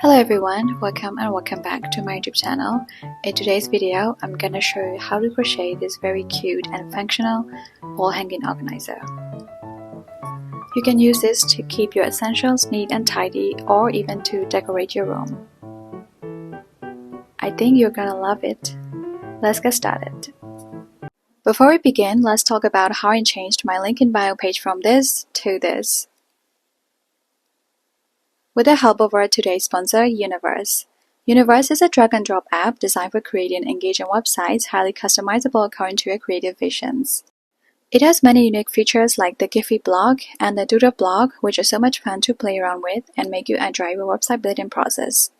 Hello everyone, welcome back to my YouTube channel. In today's video, I'm gonna show you how to crochet this very cute and functional wall-hanging organizer. You can use this to keep your essentials neat and tidy, or even to decorate your room. I think you're gonna love it. Let's get started. Before we begin, let's talk about how I changed my link in bio page from this to this. With the help of our today's sponsor, Universe. Universe is a drag-and-drop app designed for creating engaging websites, highly customizable according to your creative visions. It has many unique features like the Giphy blog and the Doodle blog, which are so much fun to play around with and make you enjoy your website building process.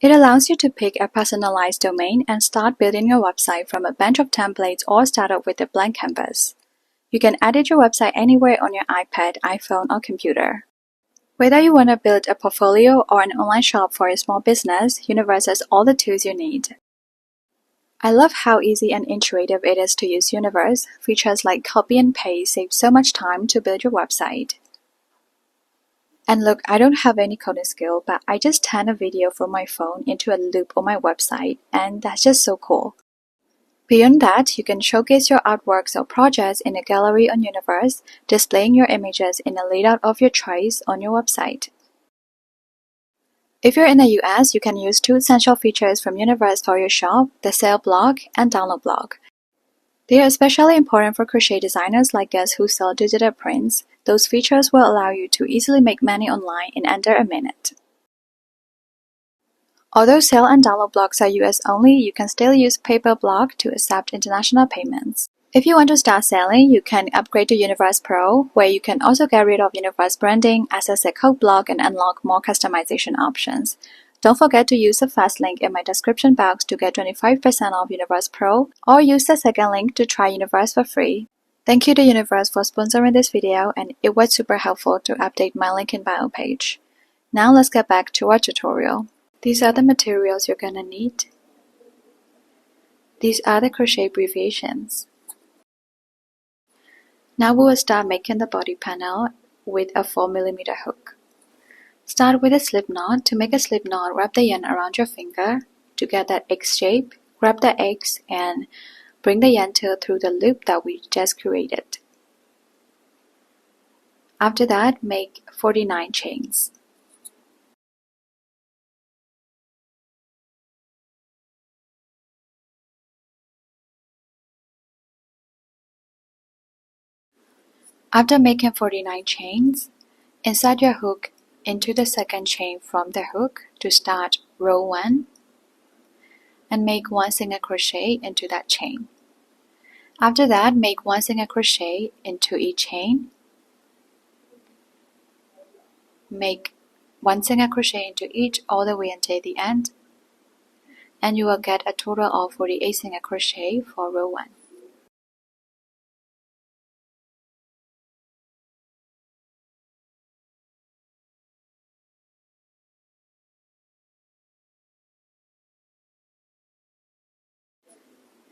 It allows you to pick a personalized domain and start building your website from a bunch of templates or start up with a blank canvas. You can edit your website anywhere on your iPad, iPhone, or computer. Whether you want to build a portfolio or an online shop for a small business, Universe has all the tools you need. I love how easy and intuitive it is to use Universe. Features like copy and paste save so much time to build your website. And look, I don't have any coding skill, but I just turn a video from my phone into a loop on my website, and that's just so cool. Beyond that, you can showcase your artworks or projects in a gallery on Universe, displaying your images in a layout of your choice on your website. If you're in the US, you can use two essential features from Universe for your shop, the Sale blog and Download blog. They are especially important for crochet designers like us who sell digital prints. Those features will allow you to easily make money online in under a minute. Although Sale and Download blogs are US only, you can still use Paper blog to accept international payments. If you want to start selling, you can upgrade to Universe Pro, where you can also get rid of Universe branding, access a code block, and unlock more customization options. Don't forget to use the first link in my description box to get 25% off Universe Pro, or use the second link to try Universe for free. Thank you to Universe for sponsoring this video, and it was super helpful to update my link in bio page. Now let's get back to our tutorial. These are the materials you're gonna need. These are the crochet abbreviations. Now we will start making the body panel with a 4mm hook. Start with a slip knot. To make a slip knot, wrap the yarn around your finger. To get that X shape, grab the X and bring the yarn tail through the loop that we just created. After that, make 49 chains. After making 49 chains, insert your hook into the second chain from the hook to start row 1 and make 1 single crochet into that chain. After that, make 1 single crochet into each chain. Make 1 single crochet into each all the way until the end, and you will get a total of 48 single crochet for row 1.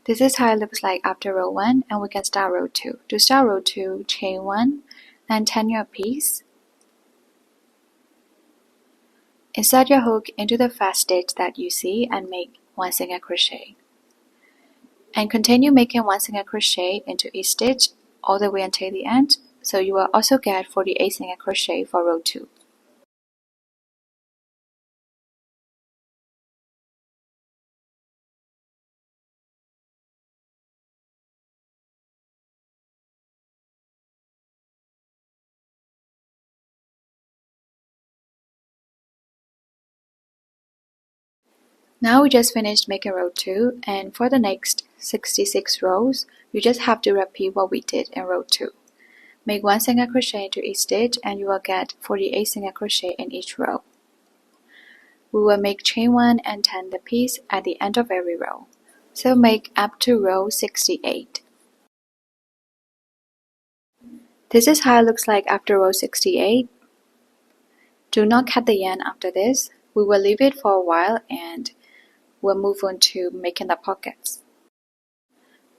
This is how it looks like after row 1, and we can start row 2. To start row 2, chain 1 and turn your piece. Insert your hook into the first stitch that you see and make 1 single crochet. And continue making 1 single crochet into each stitch all the way until the end, so you will also get 48 single crochet for row 2. Now we just finished making row 2, and for the next 66 rows, you just have to repeat what we did in row 2. Make 1 single crochet into each stitch and you will get 48 single crochet in each row. We will make chain 1 and turn the piece at the end of every row. So make up to row 68. This is how it looks like after row 68. Do not cut the yarn after this. We will leave it for a while and we'll move on to making the pockets.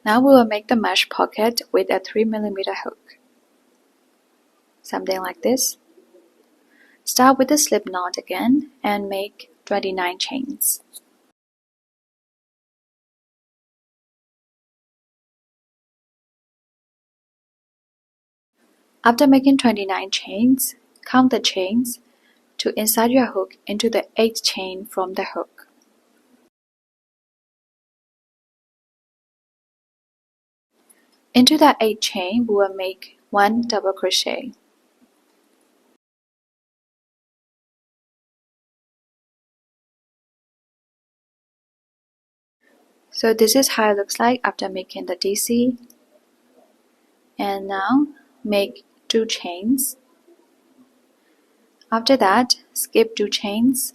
Now we will make the mesh pocket with a 3mm hook. Something like this. Start with the slip knot again and make 29 chains. After making 29 chains, count the chains to insert your hook into the 8th chain from the hook. Into that 8th chain, we will make 1 double crochet. So this is how it looks like after making the DC. And now make 2 chains. After that, skip 2 chains,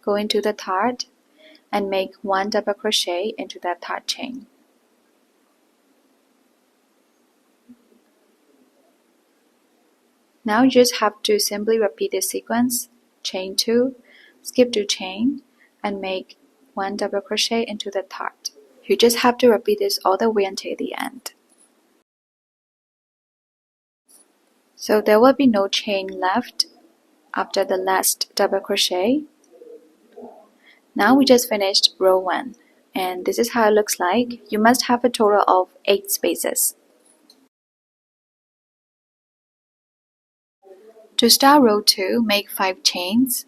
go into the third, and make 1 double crochet into that third chain. Now you just have to simply repeat this sequence, chain 2, skip 2 chain, and make 1 double crochet into the third. You just have to repeat this all the way until the end. So there will be no chain left after the last double crochet. Now we just finished row 1, and this is how it looks like. You must have a total of 8 spaces. To start row 2, make 5 chains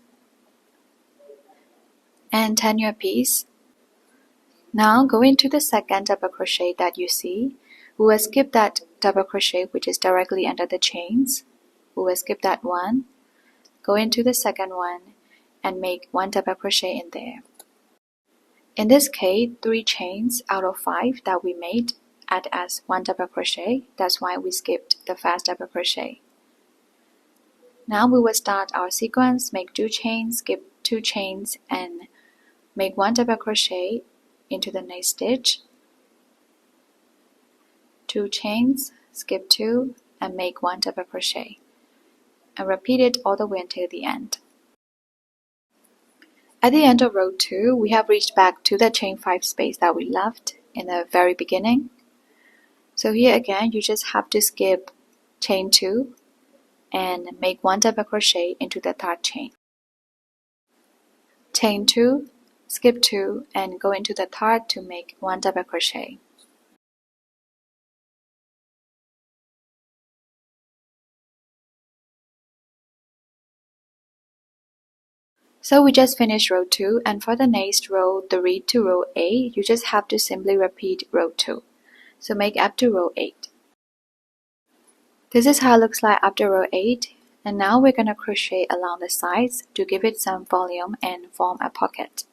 and turn your piece. Now go into the second double crochet that you see. We will skip that double crochet which is directly under the chains. We will skip that one. Go into the second one and make 1 double crochet in there. In this case, 3 chains out of 5 that we made add as 1 double crochet. That's why we skipped the first double crochet. Now we will start our sequence, make 2 chains, skip 2 chains, and make 1 double crochet into the next stitch. 2 chains, skip 2, and make 1 double crochet. And repeat it all the way until the end. At the end of row 2, we have reached back to the chain 5 space that we left in the very beginning. So here again, you just have to skip chain 2 and make 1 double crochet into the third chain. Chain 2, skip 2, and go into the third to make 1 double crochet. So we just finished row 2, and for the next row 3 to row 8, you just have to simply repeat row 2. So make up to row 8. This is how it looks like after row 8, and now we're going to crochet along the sides to give it some volume and form a pocket.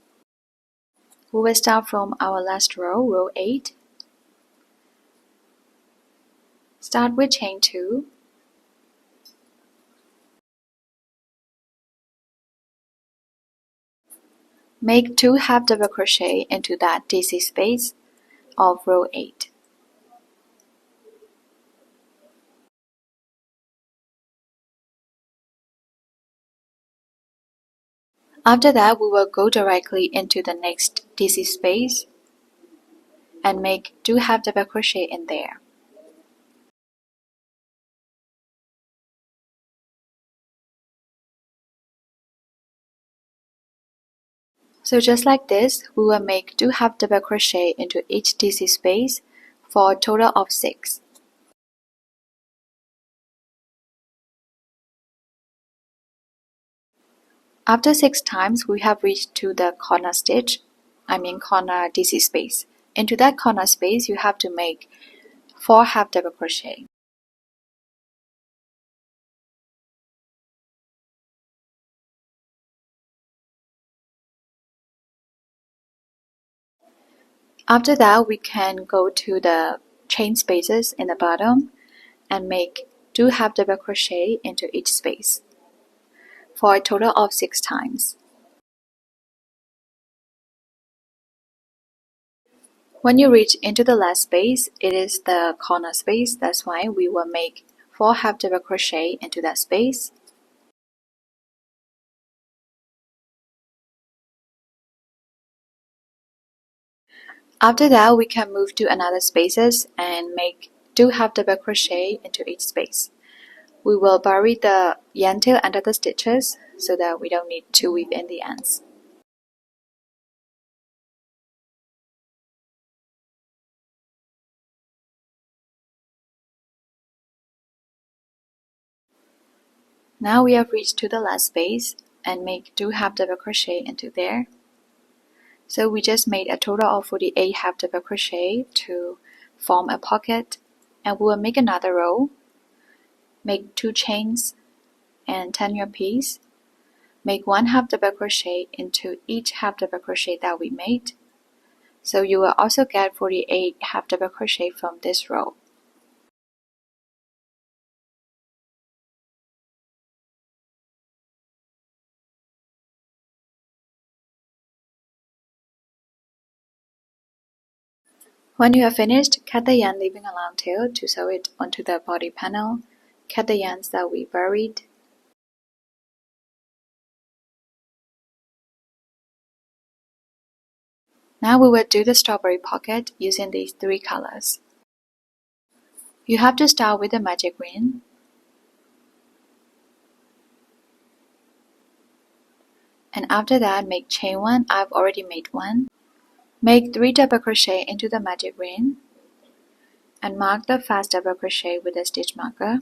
We will start from our last row, row 8. Start with chain 2. Make 2 half double crochet into that DC space of row 8. After that, we will go directly into the next DC space and make 2 half double crochet in there. So just like this, we will make 2 half double crochet into each DC space for a total of 6. After 6 times, we have reached to the corner stitch, corner DC space. Into that corner space, you have to make 4 half double crochet. After that, we can go to the chain spaces in the bottom and make 2 half double crochet into each space for a total of 6 times. When you reach into the last space, it is the corner space. That's why we will make 4 half double crochet into that space. After that, we can move to another spaces and make 2 half double crochet into each space. We will bury the yarn tail under the stitches so that we don't need to weave in the ends. Now we have reached to the last space and make 2 half double crochet into there. So we just made a total of 48 half double crochet to form a pocket, and we will make another row, make 2 chains and turn your piece, make 1 half double crochet into each half double crochet that we made. So you will also get 48 half double crochet from this row. When you have finished, cut the yarn leaving a long tail to sew it onto the body panel. Cut the yarns that we buried. Now we will do the strawberry pocket using these 3 colors. You have to start with the magic ring. And after that, make chain 1. I've already made 1. Make 3 double crochet into the magic ring and mark the fast double crochet with a stitch marker.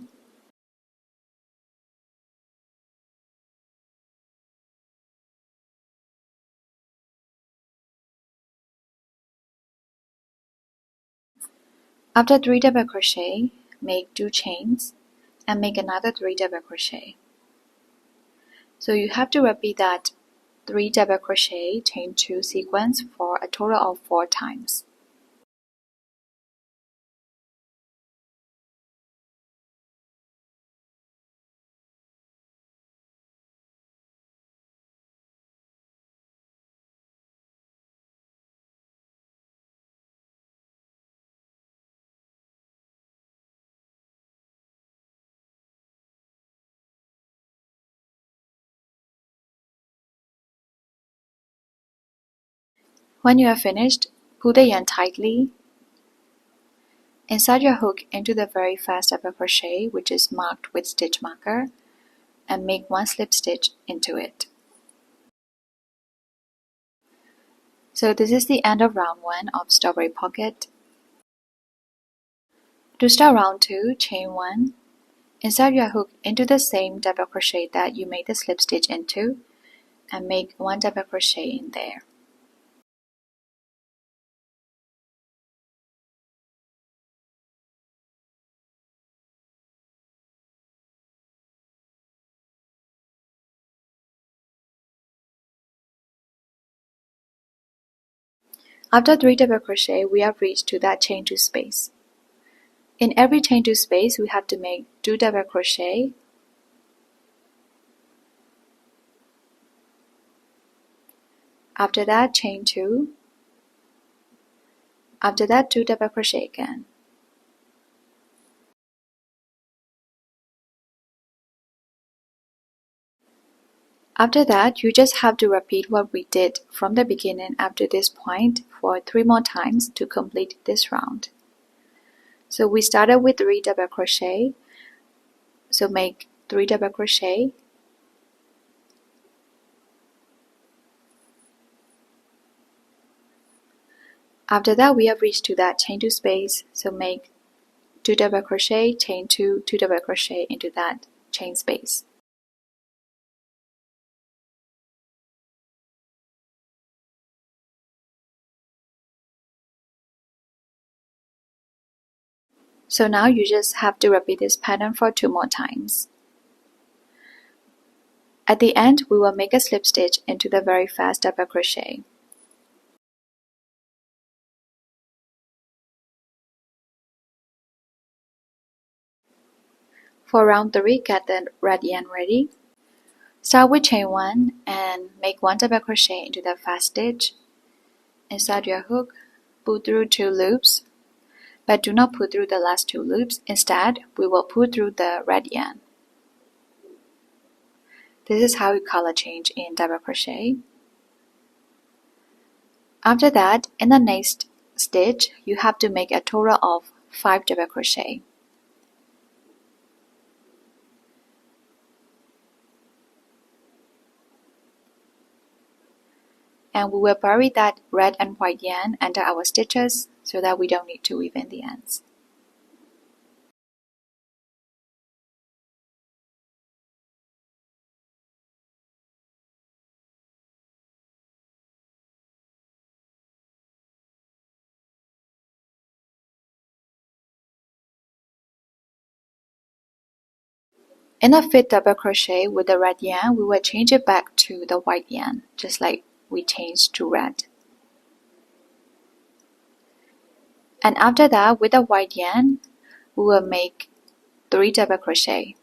After 3 double crochet, make 2 chains and make another 3 double crochet. So you have to repeat that 3 double crochet chain 2 sequence for a total of 4 times. When you are finished, pull the yarn tightly. Insert your hook into the very fast double crochet, which is marked with stitch marker, and make 1 slip stitch into it. So this is the end of round 1 of strawberry pocket. To start round 2, chain 1, insert your hook into the same double crochet that you made the slip stitch into, and make 1 double crochet in there. After 3 double crochet, we have reached to that chain 2 space. In every chain 2 space, we have to make 2 double crochet. After that, chain 2. After that, 2 double crochet again. After that, you just have to repeat what we did from the beginning up to this point for 3 more times to complete this round. So we started with 3 double crochet, so make 3 double crochet. After that, we have reached to that chain 2 space, so make 2 double crochet, chain 2, 2 double crochet into that chain space. So now you just have to repeat this pattern for 2 more times. At the end, we will make a slip stitch into the very fast double crochet. For round 3, get the red yarn ready. Start with chain 1 and make 1 double crochet into the fast stitch. Insert your hook, pull through 2 loops, but do not pull through the last 2 loops. Instead, we will pull through the red yarn. This is how you color change in double crochet. After that, in the next stitch, you have to make a total of 5 double crochet. And we will bury that red and white yarn under our stitches so that we don't need to weave in the ends. In a fifth double crochet with the red yarn, we will change it back to the white yarn, just like we changed to red. And after that, with the white yarn, we will make 3 double crochet.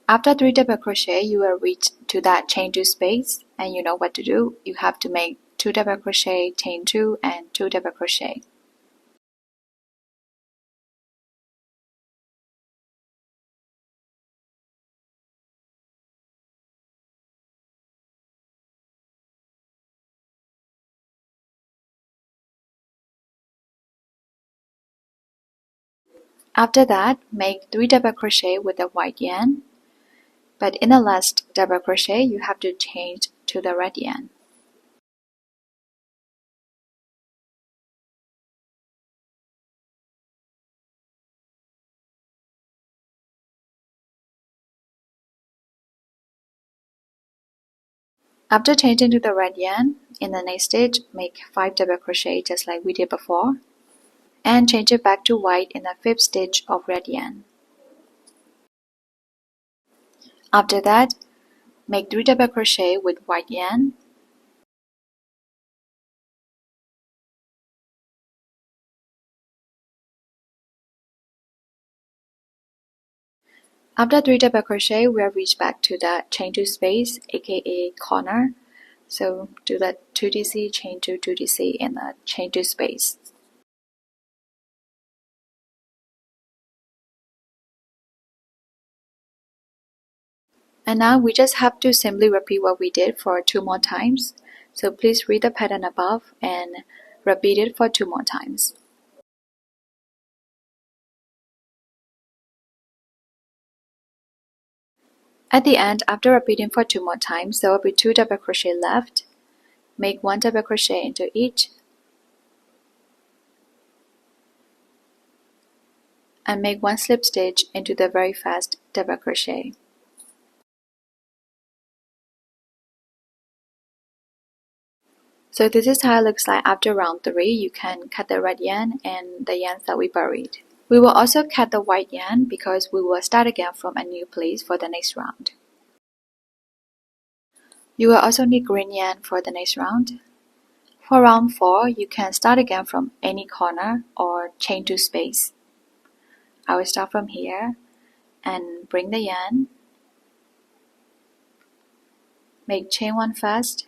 After 3 double crochet, you will reach to that chain 2 space, and you know what to do. You have to make 2 double crochet, chain 2, and 2 double crochet. After that, make 3 double crochet with the white yarn, but in the last double crochet, you have to change to the red yarn. After changing to the red yarn, in the next stitch, make 5 double crochet just like we did before, and change it back to white in the 5th stitch of red yarn. After that, make 3 double crochet with white yarn, after 3 double crochet, we'll reach back to the chain 2 space, aka corner. So do the 2DC, chain 2, 2DC in the chain 2 space. And now we just have to simply repeat what we did for 2 more times. So please read the pattern above and repeat it for 2 more times. At the end, after repeating for 2 more times, there will be 2 double crochet left. Make 1 double crochet into each, and make 1 slip stitch into the very first double crochet. So this is how it looks like after round 3. You can cut the red yarn and the yarns that we buried. We will also cut the white yarn because we will start again from a new place for the next round. You will also need green yarn for the next round. For round 4, you can start again from any corner or chain 2 space. I will start from here and bring the yarn. Make chain 1 first,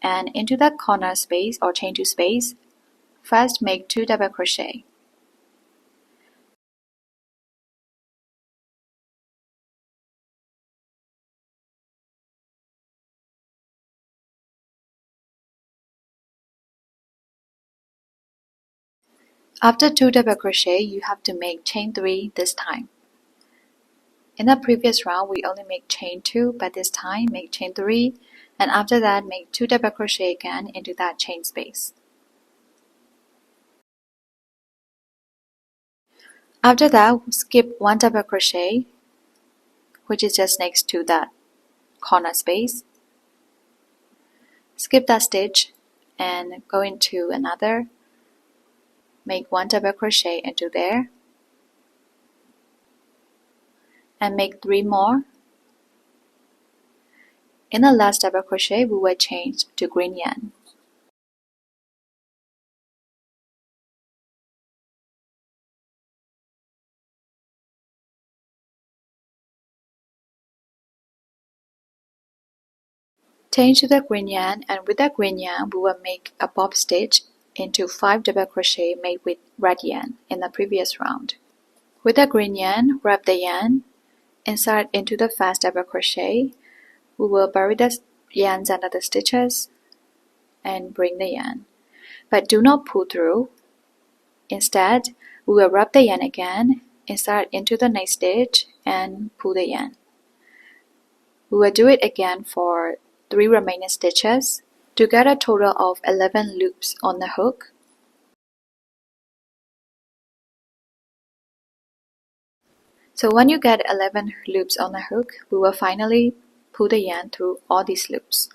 and into that corner space or chain 2 space, first make 2 double crochet. After 2 double crochet, you have to make chain 3 this time. In the previous round, we only make chain 2, but this time make chain 3, and after that make 2 double crochet again into that chain space. After that, skip 1 double crochet, which is just next to that corner space. Skip that stitch and go into another. Make 1 double crochet into there, and make 3 more. In the last double crochet, we will change to green yarn. Change to the green yarn, and with the green yarn, we will make a bob stitch into 5 double crochet made with red yarn in the previous round. With the green yarn, wrap the yarn, insert into the fast double crochet. We will bury the yarns under the stitches and bring the yarn, but do not pull through. Instead, we will wrap the yarn again, insert into the next stitch and pull the yarn. We will do it again for 3 remaining stitches to get a total of 11 loops on the hook. So when you get 11 loops on the hook, we will finally pull the yarn through all these loops.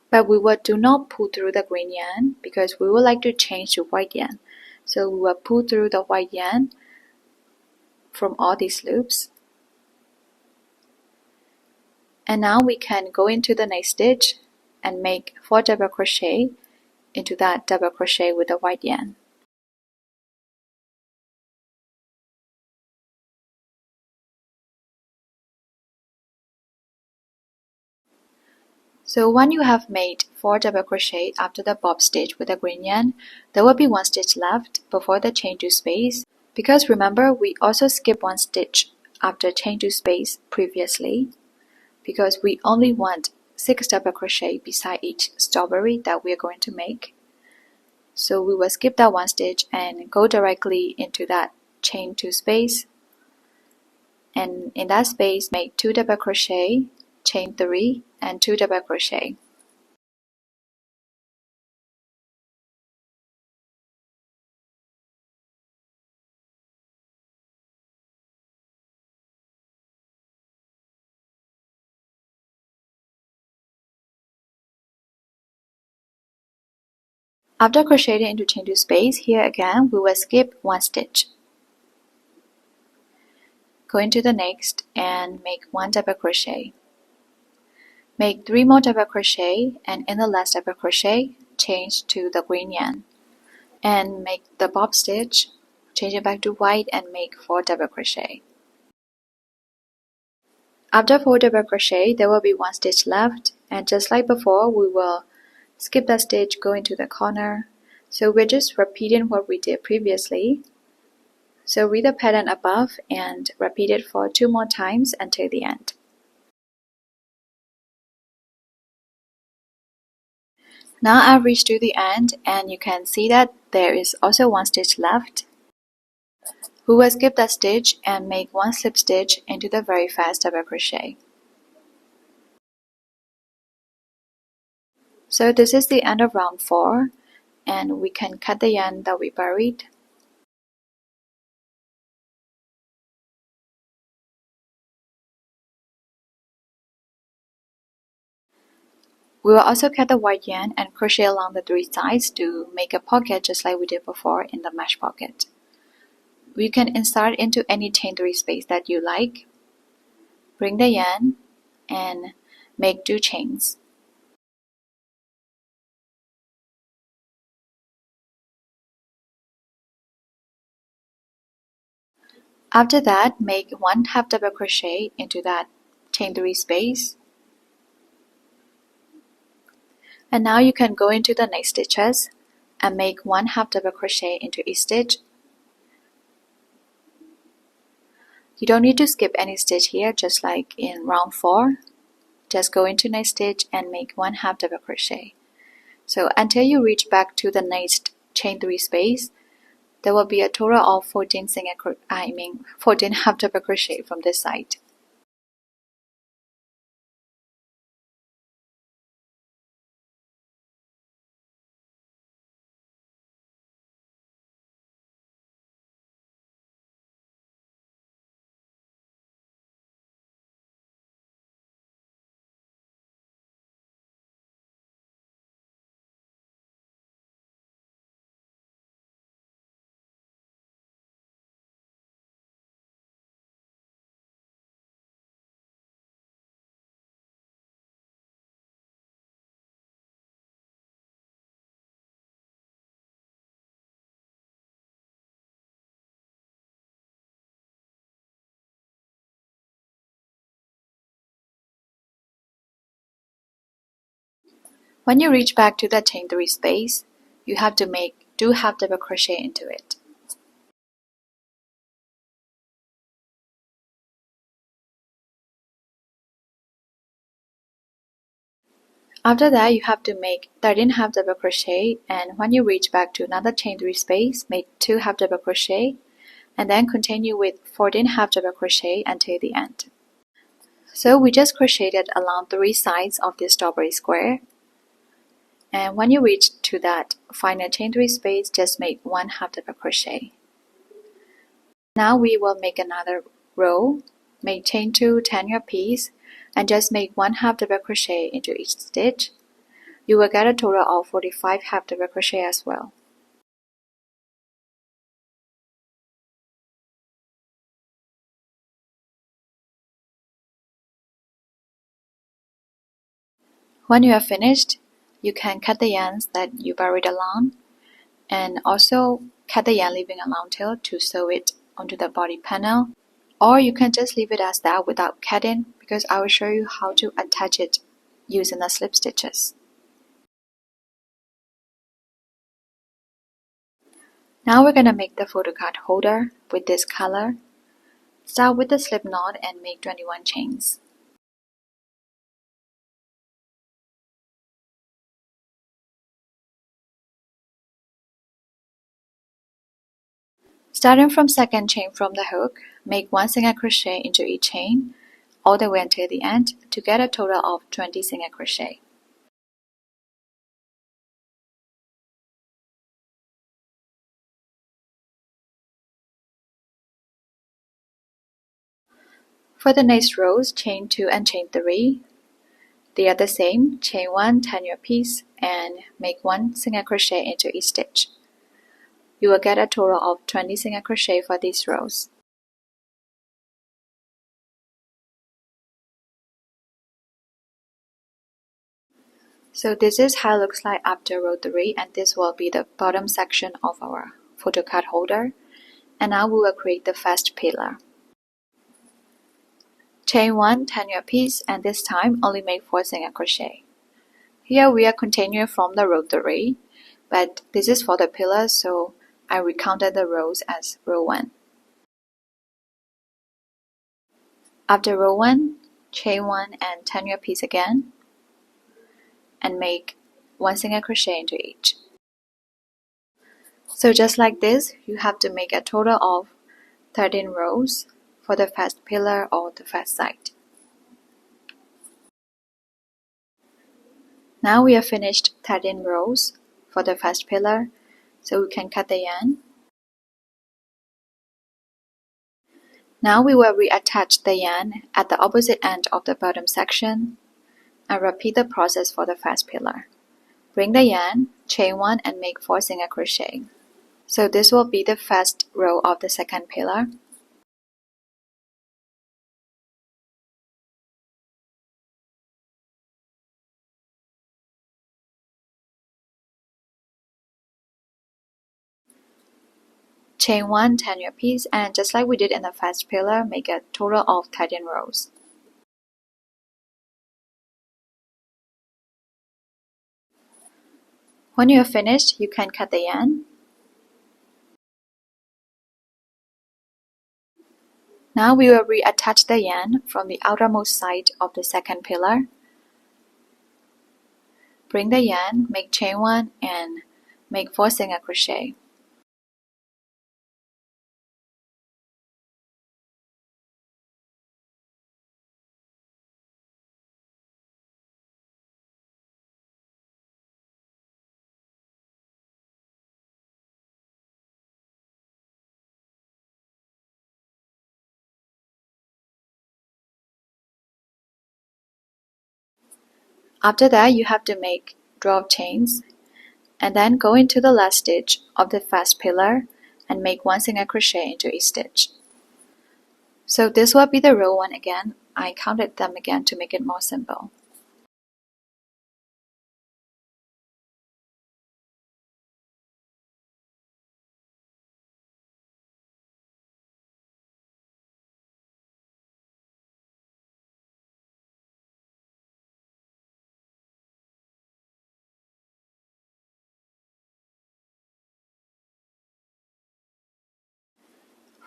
But we do not pull through the green yarn because we would like to change to white yarn. So we will pull through the white yarn from all these loops. And now we can go into the next stitch and make 4 double crochet into that double crochet with the white yarn. So when you have made 4 double crochet after the bob stitch with the green yarn, there will be 1 stitch left before the chain 2 space, because remember we also skipped 1 stitch after chain 2 space previously, because we only want 6 double crochet beside each strawberry that we are going to make. So we will skip that 1 stitch and go directly into that chain 2 space, and in that space make 2 double crochet, chain 3 and 2 double crochet. After crocheting into chain 2 space, here again we will skip 1 stitch. Go into the next and make 1 double crochet. Make 3 more double crochet, and in the last double crochet, change to the green yarn. And make the bob stitch, change it back to white and make 4 double crochet. After 4 double crochet, there will be 1 stitch left, and just like before, we will skip that stitch, go into the corner. So we're just repeating what we did previously. So read the pattern above and repeat it for 2 more times until the end. Now I've reached to the end, and you can see that there is also 1 stitch left. We will skip that stitch and make 1 slip stitch into the very fast double crochet. So this is the end of round 4, and we can cut the yarn that we buried. We will also cut the white yarn and crochet along the 3 sides to make a pocket just like we did before in the mesh pocket. You can insert into any chain 3 space that you like. Bring the yarn and make 2 chains. After that, make 1 half double crochet into that chain 3 space. And now you can go into the next stitches and make 1 half double crochet into each stitch. You don't need to skip any stitch here, just like in round 4. Just go into next stitch and make 1 half double crochet. So until you reach back to the next chain 3 space, there will be a total of 14 half double crochet from this side. When you reach back to the chain 3 space, you have to do half double crochet into it. After that, you have to make 13 half double crochet, and when you reach back to another chain 3 space, make 2 half double crochet, and then continue with 14 half double crochet until the end. So we just crocheted along 3 sides of this strawberry square, and when you reach to that final chain 3 space, just make 1 half double crochet. Now we will make another row, make chain 2, turn your piece, and just make 1 half double crochet into each stitch. You will get a total of 45 half double crochet as well. When you are finished, you can cut the yarns that you buried along, and also cut the yarn leaving a long tail to sew it onto the body panel, or you can just leave it as that without cutting, because I will show you how to attach it using the slip stitches. Now we're gonna make the photocard holder with this color. Start with the slip knot and make 21 chains. Starting from second chain from the hook, make 1 single crochet into each chain all the way until the end to get a total of 20 single crochet. For the next rows, chain 2 and chain 3. They are the same, chain 1, turn your piece, and make 1 single crochet into each stitch. You will get a total of 20 single crochet for these rows. So this is how it looks like after row 3, and this will be the bottom section of our photocard holder. And now we will create the first pillar. Chain 1, turn your piece, and this time only make 4 single crochet. Here we are continuing from the row 3, but this is for the pillar, so I recounted the rows as row 1. After row 1, chain 1 and turn your piece again, and make 1 single crochet into each. So just like this, you have to make a total of 13 rows for the first pillar or the first side. Now we have finished 13 rows for the first pillar, so we can cut the yarn. Now we will reattach the yarn at the opposite end of the bottom section and repeat the process for the first pillar. Bring the yarn, chain 1 and make 4 single crochet. So this will be the first row of the second pillar. Chain 1, turn your piece, and just like we did in the first pillar, make a total of 13 rows. When you are finished, you can cut the yarn. Now we will reattach the yarn from the outermost side of the second pillar. Bring the yarn, make chain 1 and make 4 single crochet. After that, you have to make 12 chains and then go into the last stitch of the first pillar and make 1 single crochet into each stitch. So this will be the row 1 again. I counted them again to make it more simple.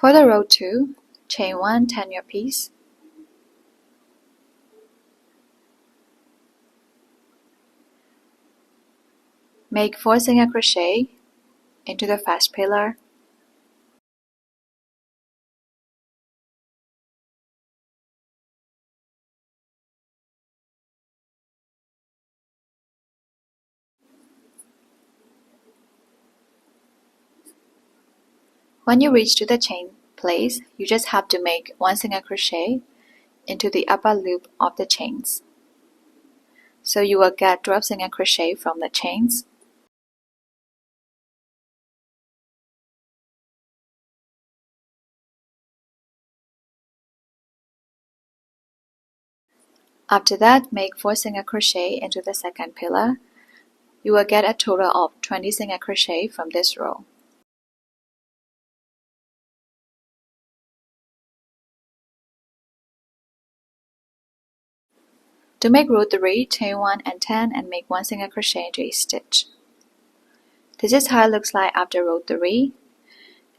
For the row 2, chain 1, turn your piece. Make 4 single crochet into the first pillar. When you reach to the chain place, you just have to make 1 single crochet into the upper loop of the chains. So you will get 12 single crochet from the chains. After that, make 4 single crochet into the second pillar. You will get a total of 20 single crochet from this row. To make row 3, chain 1 and 10 and make 1 single crochet into each stitch. This is how it looks like after row 3,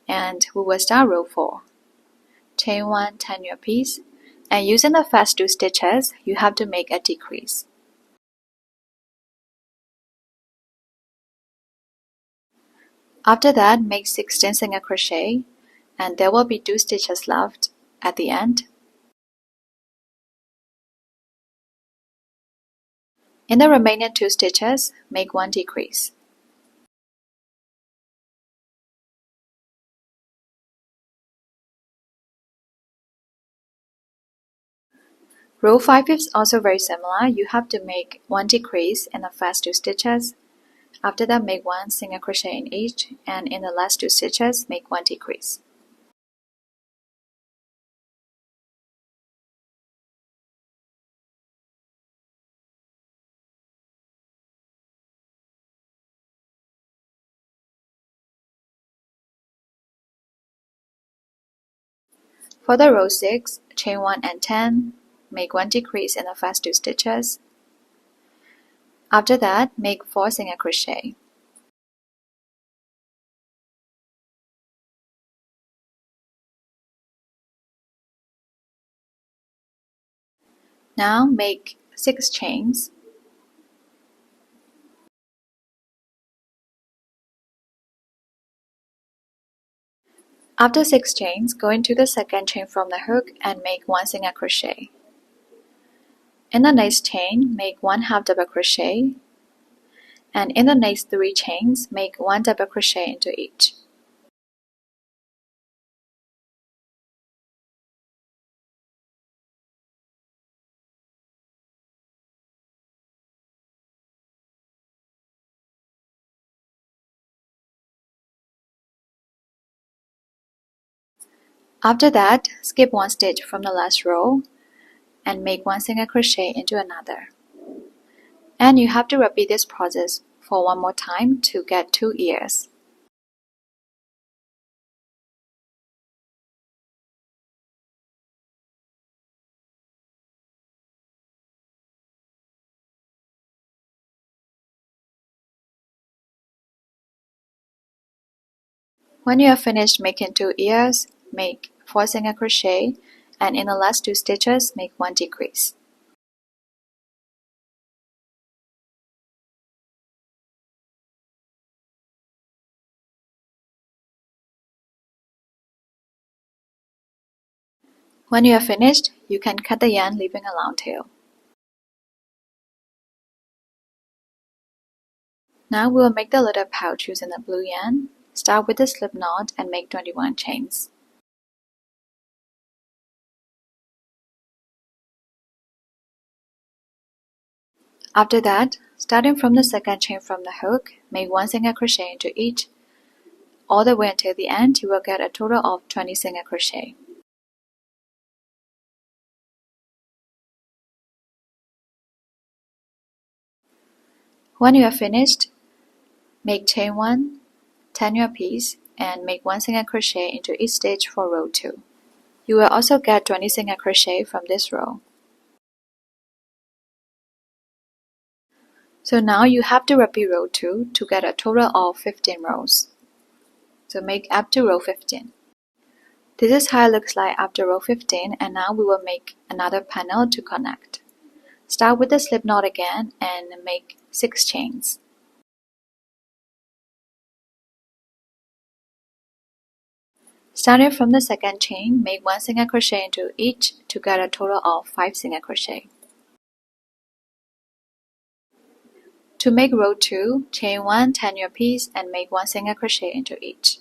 and we will start row 4. Chain 1, turn your piece, and using the first 2 stitches, you have to make a decrease. After that, make 16 single crochet, and there will be 2 stitches left at the end. In the remaining 2 stitches, make 1 decrease. Row 5 is also very similar. You have to make 1 decrease in the first 2 stitches. After that, make 1 single crochet in each, and in the last 2 stitches, make 1 decrease. For the row 6, chain 1 and 10, make 1 decrease in the first 2 stitches. After that, make 4 single crochet. Now make 6 chains. After 6 chains, go into the second chain from the hook and make 1 single crochet. In the next chain, make 1 half double crochet, and in the next 3 chains, make 1 double crochet into each. After that, skip 1 stitch from the last row and make 1 single crochet into another. And you have to repeat this process for 1 more time to get 2 ears. When you have finished making 2 ears, make 4 single crochet, and in the last 2 stitches, make 1 decrease. When you are finished, you can cut the yarn leaving a long tail. Now we will make the little pouch using the blue yarn. Start with the slip knot and make 21 chains. After that, starting from the second chain from the hook, make 1 single crochet into each. All the way until the end, you will get a total of 20 single crochet. When you are finished, make chain 1, turn your piece, and make 1 single crochet into each stitch for row 2. You will also get 20 single crochet from this row. So now you have to repeat row 2 to get a total of 15 rows. So make up to row 15. This is how it looks like after row 15, and now we will make another panel to connect. Start with the slip knot again and make 6 chains. Starting from the second chain, make 1 single crochet into each to get a total of 5 single crochet. To make row 2, chain 1, turn your piece and make 1 single crochet into each.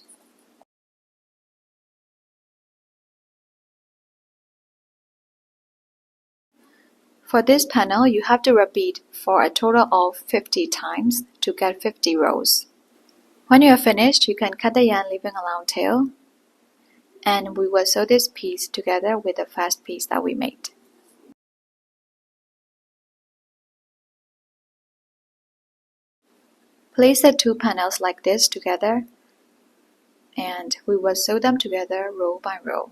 For this panel, you have to repeat for a total of 50 times to get 50 rows. When you are finished, you can cut the yarn leaving a long tail, and we will sew this piece together with the first piece that we made. Place the 2 panels like this together, and we will sew them together row by row.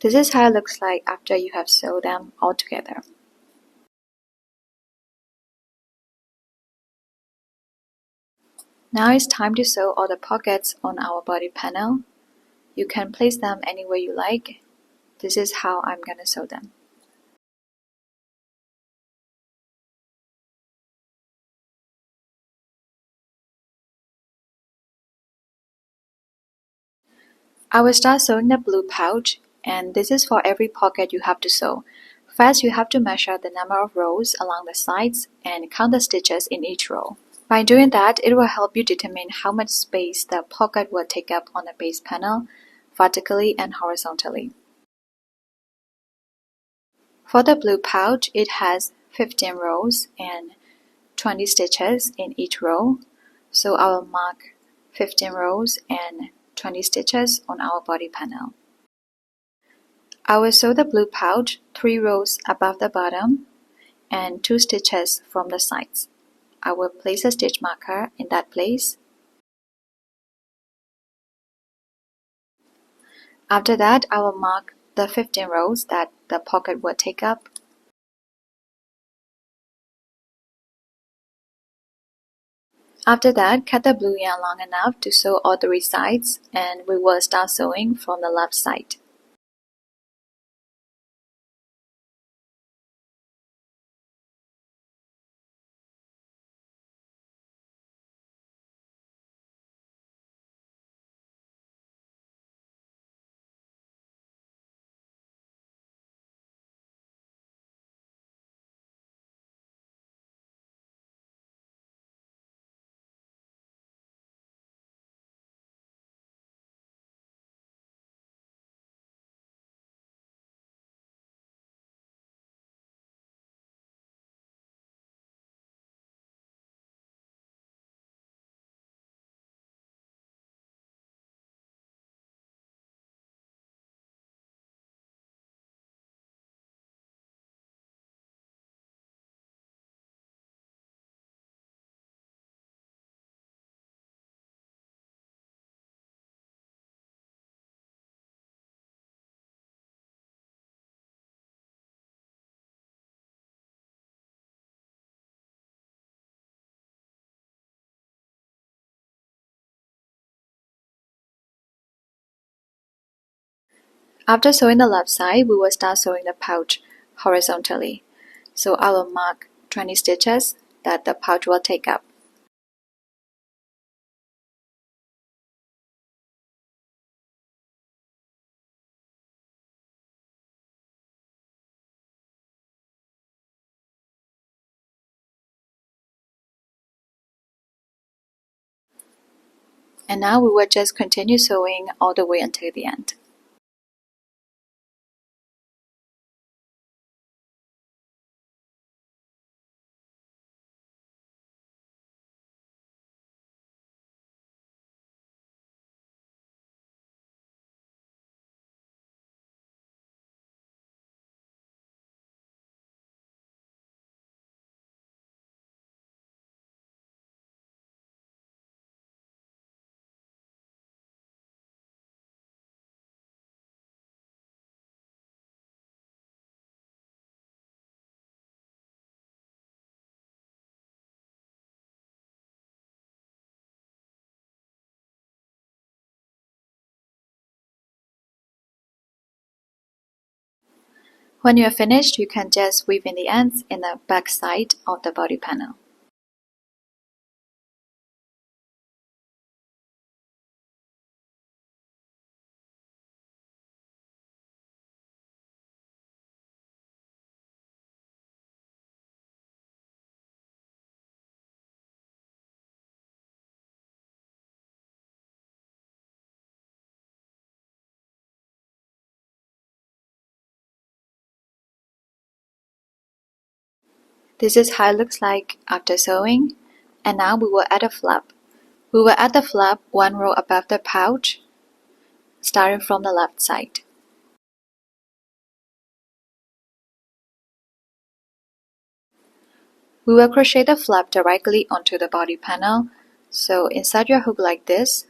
This is how it looks like after you have sewed them all together. Now it's time to sew all the pockets on our body panel. You can place them anywhere you like. This is how I'm gonna sew them. I will start sewing the blue pouch, and this is for every pocket you have to sew. First, you have to measure the number of rows along the sides and count the stitches in each row. By doing that, it will help you determine how much space the pocket will take up on the base panel, vertically and horizontally. For the blue pouch, it has 15 rows and 20 stitches in each row, so I will mark 15 rows and 20 stitches on our body panel. I will sew the blue pouch 3 rows above the bottom and 2 stitches from the sides. I will place a stitch marker in that place. After that, I will mark the 15 rows that the pocket will take up. After that, cut the blue yarn long enough to sew all 3 sides, and we will start sewing from the left side. After sewing the left side, we will start sewing the pouch horizontally. So I will mark 20 stitches that the pouch will take up. And now we will just continue sewing all the way until the end. When you are finished, you can just weave in the ends in the back side of the body panel. This is how it looks like after sewing. And now we will add a flap. We will add the flap one row above the pouch, starting from the left side. We will crochet the flap directly onto the body panel. So insert your hook like this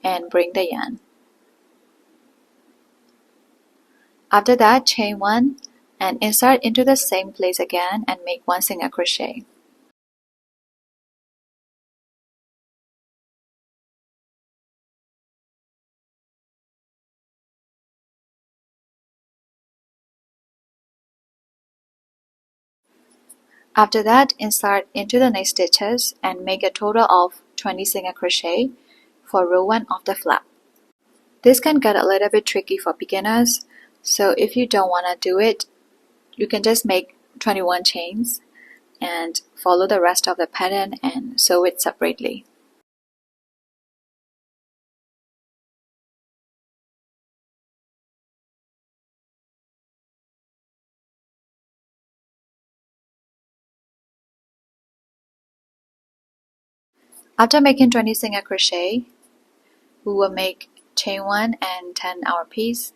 and bring the yarn. After that, chain 1 and insert into the same place again and make 1 single crochet. After that, insert into the next stitches and make a total of 20 single crochet for row 1 of the flap. This can get a little bit tricky for beginners, so if you don't want to do it, you can just make 21 chains and follow the rest of the pattern and sew it separately. After making 20 single crochet, we will make chain 1 and 10 our piece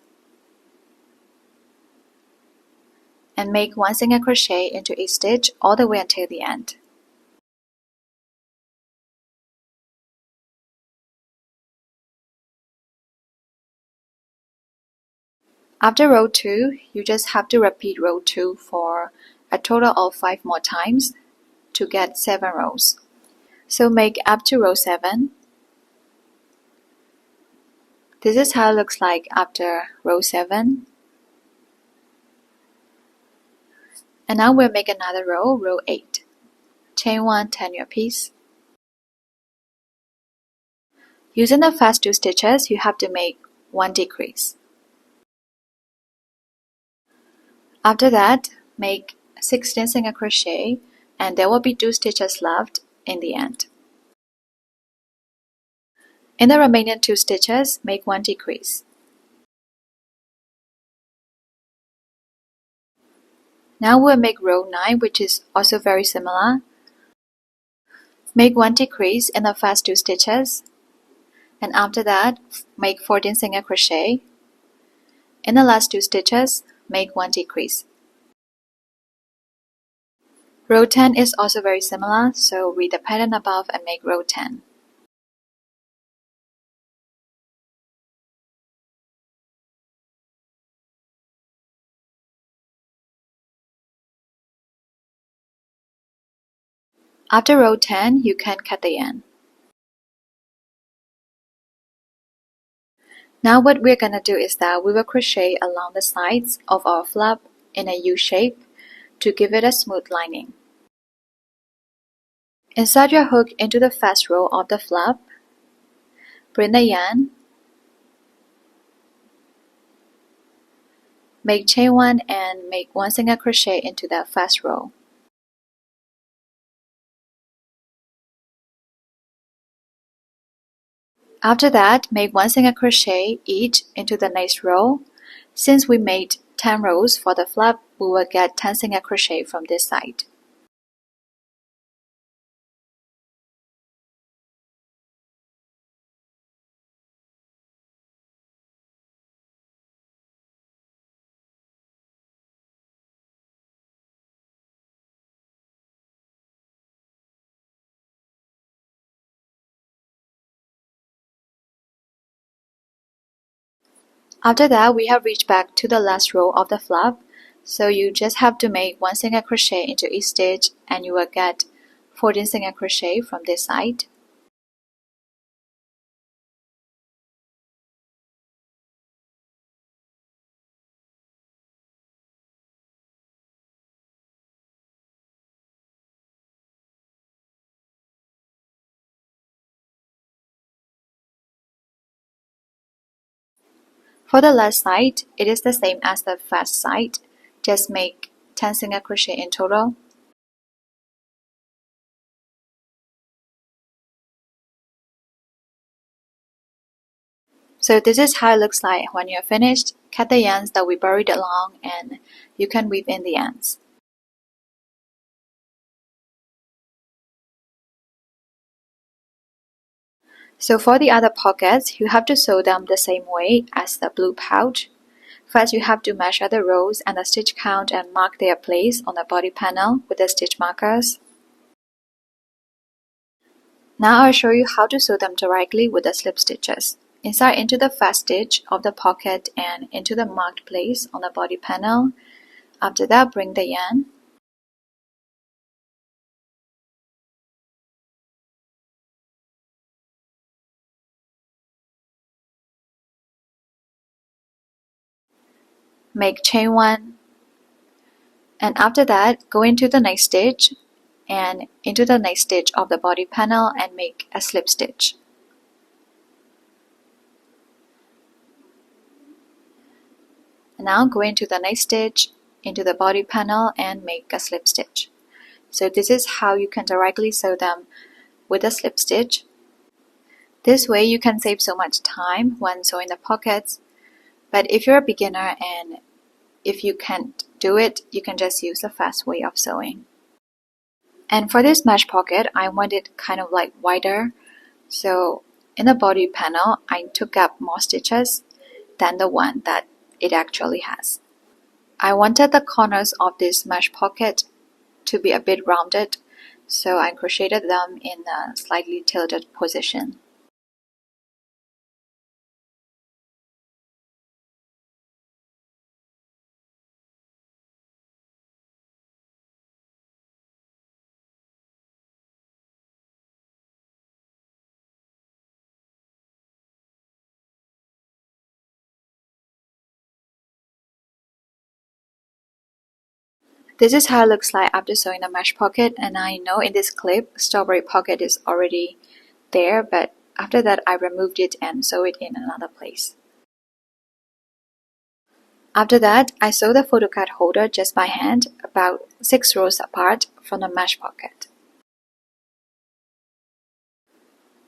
and make 1 single crochet into each stitch all the way until the end. After row 2, you just have to repeat row 2 for a total of 5 more times to get 7 rows. So make up to row 7. This is how it looks like after row 7. And now we'll make another row, row 8. Chain 1, turn your piece. Using the first 2 stitches, you have to make 1 decrease. After that, make 16 single crochet and there will be 2 stitches left in the end. In the remaining 2 stitches, make 1 decrease. Now we'll make row 9, which is also very similar. Make 1 decrease in the first 2 stitches, and after that, make 14 single crochet. In the last 2 stitches, make 1 decrease. Row 10 is also very similar, so read the pattern above and make row 10. After row 10, you can cut the yarn. Now what we're gonna do is that we will crochet along the sides of our flap in a U shape to give it a smooth lining. Insert your hook into the first row of the flap, bring the yarn, make chain 1 and make 1 single crochet into that first row. After that, make 1 single crochet each into the next row. Since we made 10 rows for the flap, we will get 10 single crochet from this side. After that, we have reached back to the last row of the flap, so you just have to make 1 single crochet into each stitch and you will get 14 single crochet from this side. For the last side, it is the same as the first side, just make 10 single crochet in total. So this is how it looks like when you're finished. Cut the yarns that we buried along and you can weave in the ends. So for the other pockets, you have to sew them the same way as the blue pouch. First, you have to measure the rows and the stitch count and mark their place on the body panel with the stitch markers. Now I'll show you how to sew them directly with the slip stitches. Insert into the first stitch of the pocket and into the marked place on the body panel. After that, bring the yarn. Make chain 1, and after that go into the next stitch and into the next stitch of the body panel and make a slip stitch. And now go into the next stitch into the body panel and make a slip stitch. So this is how you can directly sew them with a slip stitch. This way you can save so much time when sewing the pockets, but if you're a beginner and if you can't do it, you can just use the fast way of sewing. And for this mesh pocket, I want it kind of like wider, so in the body panel I took up more stitches than the one that it actually has. I wanted the corners of this mesh pocket to be a bit rounded, so I crocheted them in a slightly tilted position. This is how it looks like after sewing the mesh pocket, and I know in this clip strawberry pocket is already there, but after that I removed it and sewed it in another place. After that, I sew the photocard holder just by hand, about 6 rows apart from the mesh pocket.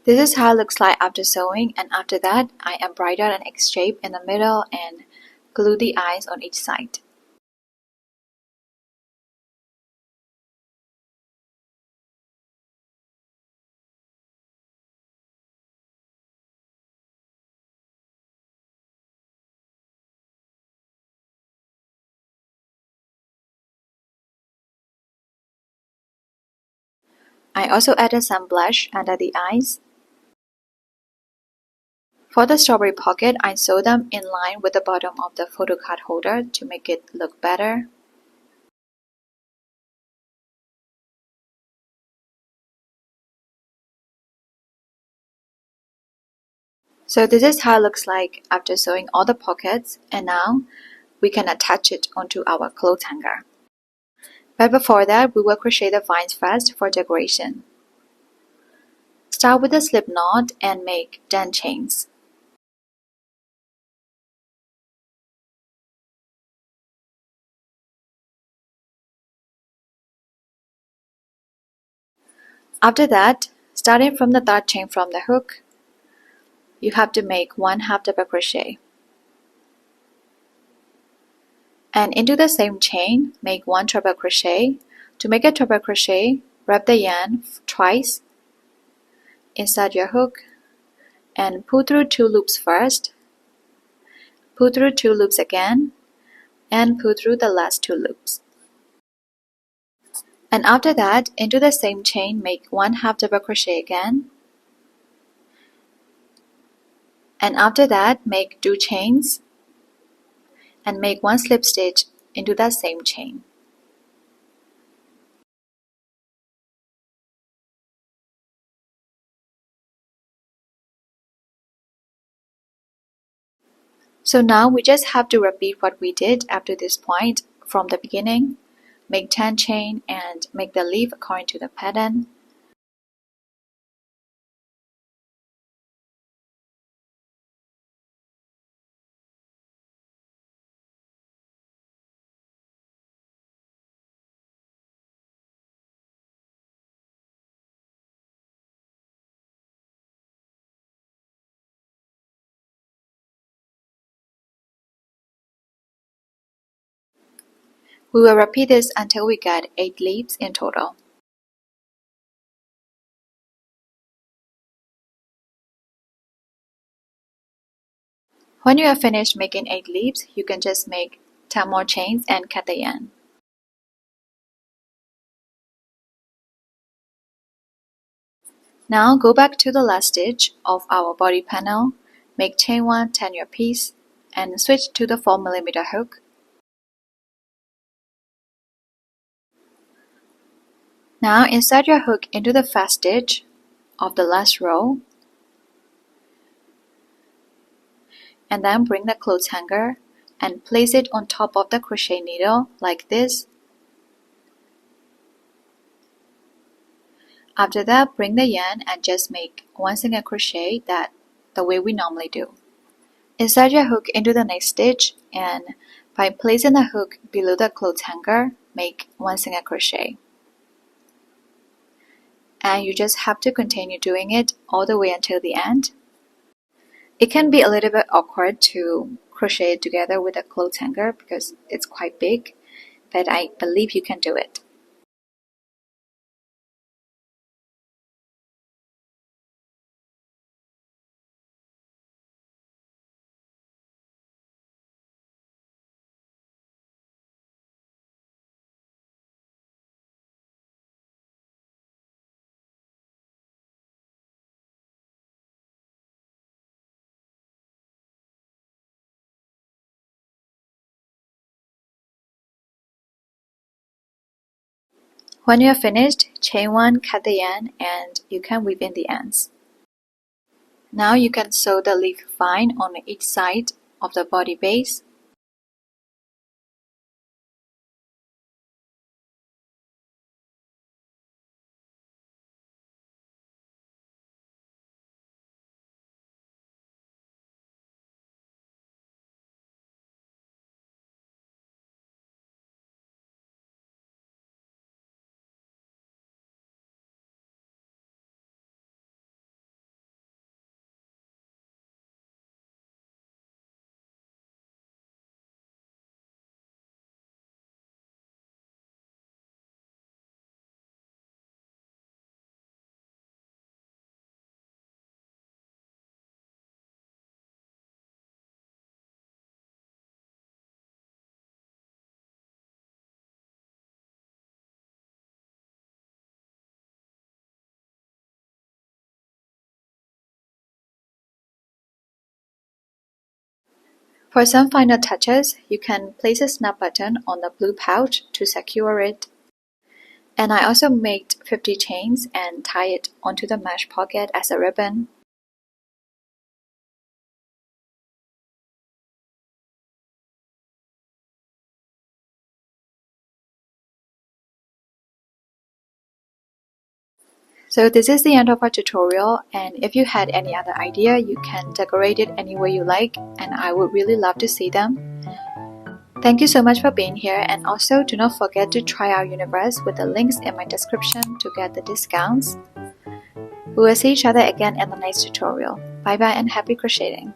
This is how it looks like after sewing, and after that I embroidered an X shape in the middle and glued the eyes on each side. I also added some blush under the eyes. For the strawberry pocket, I sewed them in line with the bottom of the photocard holder to make it look better. So this is how it looks like after sewing all the pockets, and now we can attach it onto our clothes hanger. But before that, we will crochet the vines first for decoration. Start with a slip knot and make 10 chains. After that, starting from the third chain from the hook, you have to make 1/2 double crochet. And into the same chain, make 1 treble crochet. To make a treble crochet, wrap the yarn twice, insert your hook, and pull through 2 loops first, pull through 2 loops again, and pull through the last 2 loops. And after that, into the same chain, make 1/2 double crochet again. And after that, make 2 chains and make 1 slip stitch into that same chain. So now we just have to repeat what we did after this point from the beginning. Make 10 chain and make the leaf according to the pattern. We will repeat this until we get 8 leaves in total. When you are finished making 8 leaves, you can just make 10 more chains and cut the yarn. Now go back to the last stitch of our body panel, make chain 1, turn your piece, and switch to the 4mm hook. Now insert your hook into the first stitch of the last row, and then bring the clothes hanger and place it on top of the crochet needle like this. After that, bring the yarn and just make 1 single crochet the way we normally do. Insert your hook into the next stitch, and by placing the hook below the clothes hanger, make 1 single crochet. And you just have to continue doing it all the way until the end. It can be a little bit awkward to crochet it together with a clothes hanger because it's quite big, but I believe you can do it. When you are finished, chain 1, cut the yarn, and you can weave in the ends. Now you can sew the leaf vine on each side of the body base. For some final touches, you can place a snap button on the blue pouch to secure it. And I also made 50 chains and tie it onto the mesh pocket as a ribbon. So this is the end of our tutorial, and if you had any other idea, you can decorate it any way you like, and I would really love to see them. Thank you so much for being here, and also do not forget to try our universe with the links in my description to get the discounts. We will see each other again in the next tutorial. Bye bye and happy crocheting!